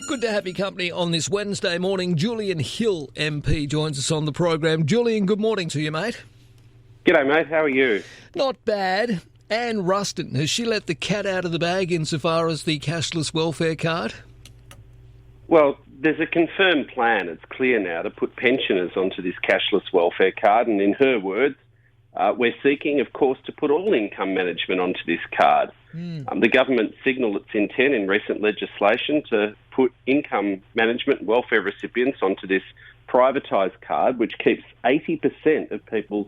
Good to have your company on this Wednesday morning. Julian Hill MP joins us on the program. Julian, good morning to you, mate. G'day, mate. How are you? Not bad. Anne Ruston, has she let the cat out of the bag insofar as the cashless welfare card? Well, there's a confirmed plan. It's clear now to put pensioners onto this cashless welfare card. And in her words, we're seeking, of course, to put all income management onto this card. The government signalled its intent in recent legislation to put income management and welfare recipients onto this privatised card, which keeps 80% of people's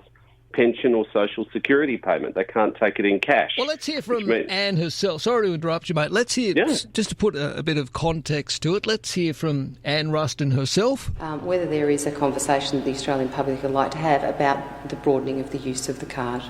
pension or social security payment. They can't take it in cash. Well, let's hear from Anne herself. Sorry to interrupt you, mate. Let's hear, just to put a bit of context to it, let's hear from Anne Ruston herself. Whether there is a conversation that the Australian public would like to have about the broadening of the use of the card.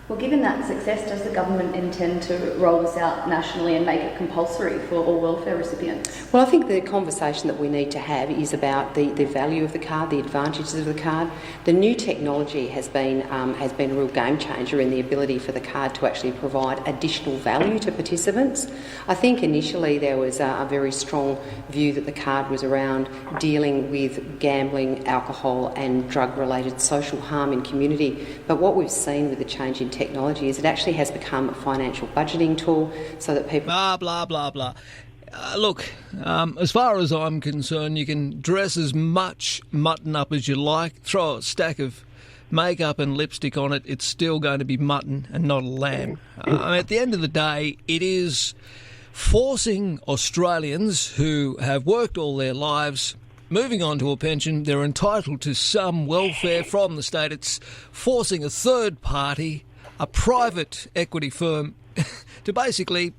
Well, given that success, does the government intend to roll this out nationally and make it compulsory for all welfare recipients? Well, I think the conversation that we need to have is about the value of the card, the advantages of the card. The new technology has been a real game changer in the ability for the card to actually provide additional value to participants. I think initially there was a very strong view that the card was around dealing with gambling, alcohol and drug-related social harm in community. But what we've seen with the change in technology is it actually has become a financial budgeting tool so that people... Blah, blah, blah, blah. Look, as far as I'm concerned, you can dress as much mutton up as you like, throw a stack of makeup and lipstick on it, it's still going to be mutton and not a lamb. At the end of the day, it is forcing Australians who have worked all their lives moving on to a pension. They're entitled to some welfare from the state. It's forcing a third party, a private equity firm, to basically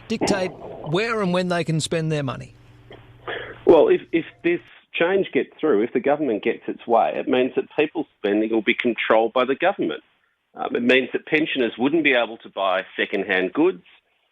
dictate where and when they can spend their money. Well, if this change gets through, if the government gets its way, it means that people's spending will be controlled by the government. It means that pensioners wouldn't be able to buy second-hand goods,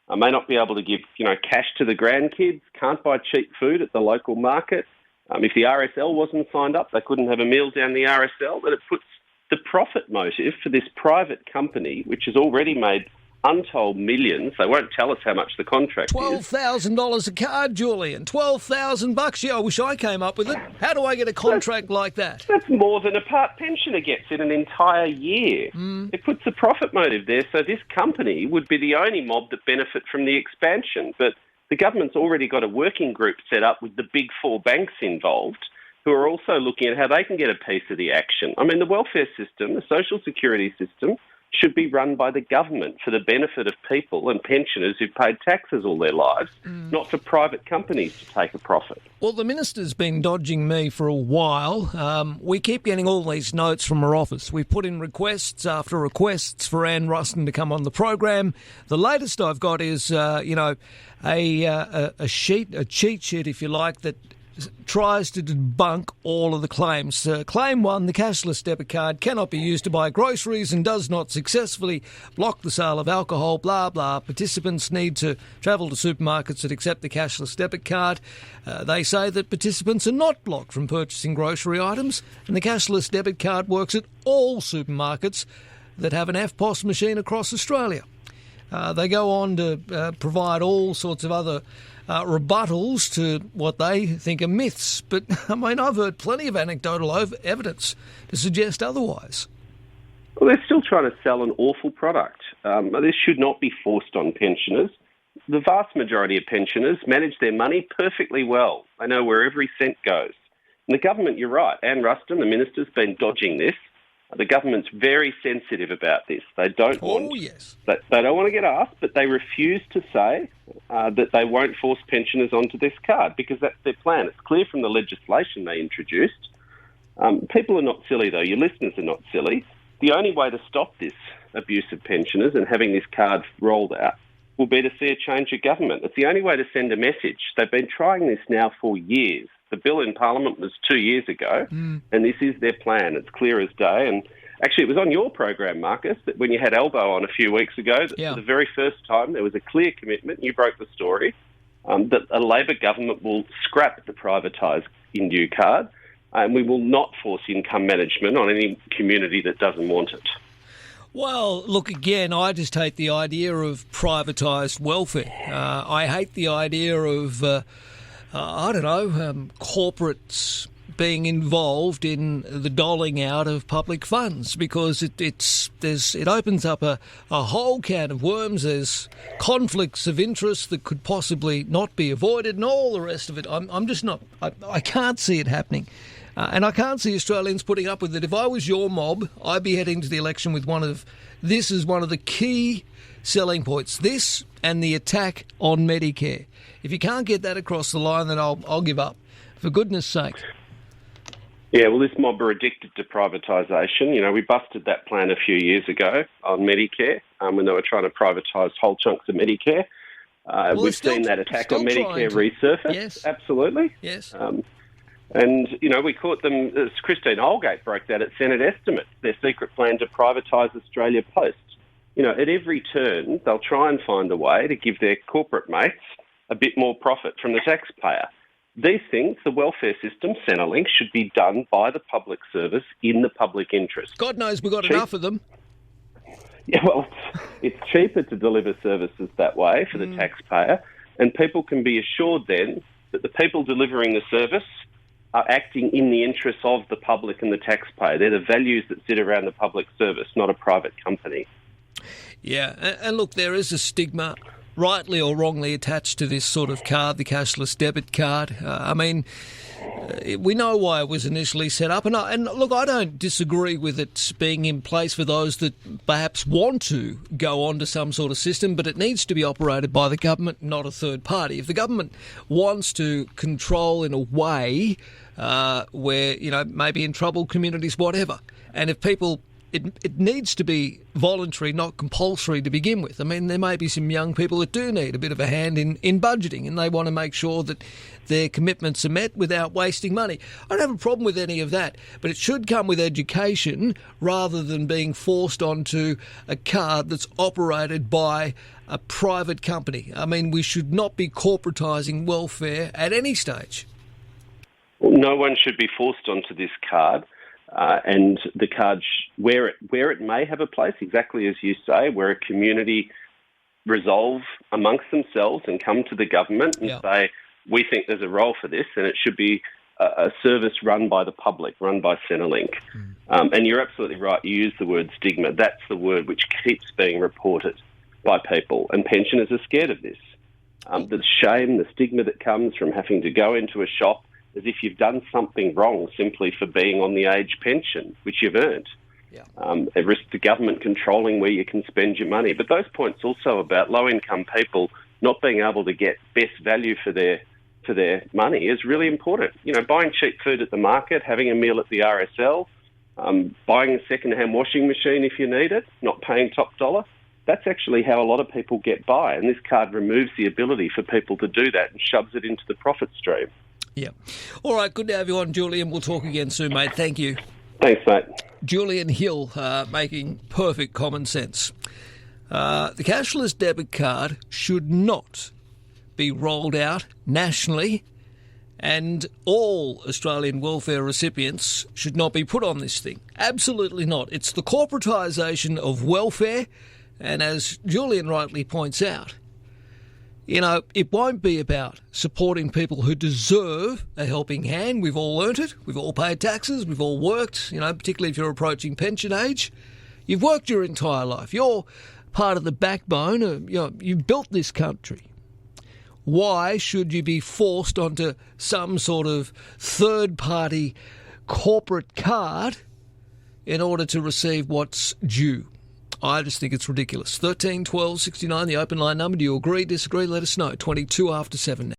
may not be able to give cash to the grandkids, can't buy cheap food at the local market. If the RSL wasn't signed up, they couldn't have a meal down the RSL. But it puts the profit motive for this private company, which has already made untold millions. They won't tell us how much the contract is. $12,000 a card, Julian. $12,000. Yeah, I wish I came up with it. How do I get a contract like that? That's more than a part pensioner gets in an entire year. It puts the profit motive there. So this company would be the only mob that benefit from the expansion. But the government's already got a working group set up with the big four banks involved who are also looking at how they can get a piece of the action. I mean, the welfare system, the social security system, should be run by the government for the benefit of people and pensioners who've paid taxes all their lives, not for private companies to take a profit. Well, the minister's been dodging me for a while. We keep getting all these notes from her office. We put in requests after requests for Anne Ruston to come on the program. The latest I've got is, a cheat sheet, if you like, that tries to debunk all of the claims. Claim 1, the cashless debit card cannot be used to buy groceries and does not successfully block the sale of alcohol, blah, blah. Participants need to travel to supermarkets that accept the cashless debit card. They say that participants are not blocked from purchasing grocery items, and the cashless debit card works at all supermarkets that have an EFTPOS machine across Australia. They go on to provide all sorts of other rebuttals to what they think are myths. But, I mean, I've heard plenty of anecdotal evidence to suggest otherwise. Well, they're still trying to sell an awful product. This should not be forced on pensioners. The vast majority of pensioners manage their money perfectly well. They know where every cent goes. And the government, you're right, Anne Ruston, the minister's been dodging this. The government's very sensitive about this. They don't want to get asked, but they refuse to say that they won't force pensioners onto this card because that's their plan. It's clear from the legislation they introduced. People are not silly, though. Your listeners are not silly. The only way to stop this abuse of pensioners and having this card rolled out will be to see a change of government. It's the only way to send a message. They've been trying this now for years. The bill in Parliament was 2 years ago, and this is their plan. It's clear as day. And actually, it was on your program, Marcus, that when you had Elbow on a few weeks ago, that for the very first time there was a clear commitment, you broke the story, that a Labor government will scrap the privatised Indu card, and we will not force income management on any community that doesn't want it. Well, look, again, I just hate the idea of privatised welfare. I hate the idea of I don't know, corporates being involved in the doling out of public funds, because it opens up a whole can of worms. There's conflicts of interest that could possibly not be avoided, and all the rest of it. I'm just not. I can't see it happening. And I can't see Australians putting up with it. If I was your mob, I'd be heading to the election with this is one of the key selling points. This and the attack on Medicare. If you can't get that across the line, then I'll give up. For goodness sake. Yeah, well, this mob are addicted to privatisation. You know, we busted that plan a few years ago on Medicare when they were trying to privatise whole chunks of Medicare. We've seen that attack on Medicare resurface. Yes. Absolutely. Yes. And, you know, we caught them, as Christine Holgate broke that at Senate estimates, their secret plan to privatise Australia Post. You know, at every turn, they'll try and find a way to give their corporate mates a bit more profit from the taxpayer. These things, the welfare system, Centrelink, should be done by the public service in the public interest. God knows we've got enough of them. Yeah, well, it's cheaper to deliver services that way for the taxpayer, and people can be assured then that the people delivering the service are acting in the interests of the public and the taxpayer. They're the values that sit around the public service, not a private company. Yeah, and look, there is a stigma, rightly or wrongly, attached to this sort of card, the cashless debit card. We know why it was initially set up. And look, I don't disagree with it being in place for those that perhaps want to go on to some sort of system, but it needs to be operated by the government, not a third party. If the government wants to control in a way where, you know, maybe in troubled communities, whatever, and if people... It needs to be voluntary, not compulsory to begin with. I mean, there may be some young people that do need a bit of a hand in budgeting, and they want to make sure that their commitments are met without wasting money. I don't have a problem with any of that, but it should come with education rather than being forced onto a card that's operated by a private company. I mean, we should not be corporatising welfare at any stage. Well, no one should be forced onto this card. And the card, where it may have a place, exactly as you say, where a community resolve amongst themselves and come to the government and say, we think there's a role for this, and it should be a service run by the public, run by Centrelink. And you're absolutely right, you use the word stigma. That's the word which keeps being reported by people, and pensioners are scared of this. The shame, the stigma that comes from having to go into a shop as if you've done something wrong simply for being on the age pension, which you've earned. It risks the government controlling where you can spend your money. But those points also about low-income people not being able to get best value for their money is really important. You know, buying cheap food at the market, having a meal at the RSL, buying a second-hand washing machine if you need it, not paying top dollar. That's actually how a lot of people get by, and this card removes the ability for people to do that and shoves it into the profit stream. Yeah. All right, good to have you on, Julian. We'll talk again soon, mate. Thank you. Thanks, mate. Julian Hill, making perfect common sense. The cashless debit card should not be rolled out nationally, and all Australian welfare recipients should not be put on this thing. Absolutely not. It's the corporatisation of welfare, and as Julian rightly points out, you know, it won't be about supporting people who deserve a helping hand. We've all earned it. We've all paid taxes. We've all worked, you know, particularly if you're approaching pension age. You've worked your entire life. You're part of the backbone. You've built this country. Why should you be forced onto some sort of third-party corporate card in order to receive what's due? I just think it's ridiculous. 13 12 69, the open line number. Do you agree, disagree? Let us know. 22 after 7 now.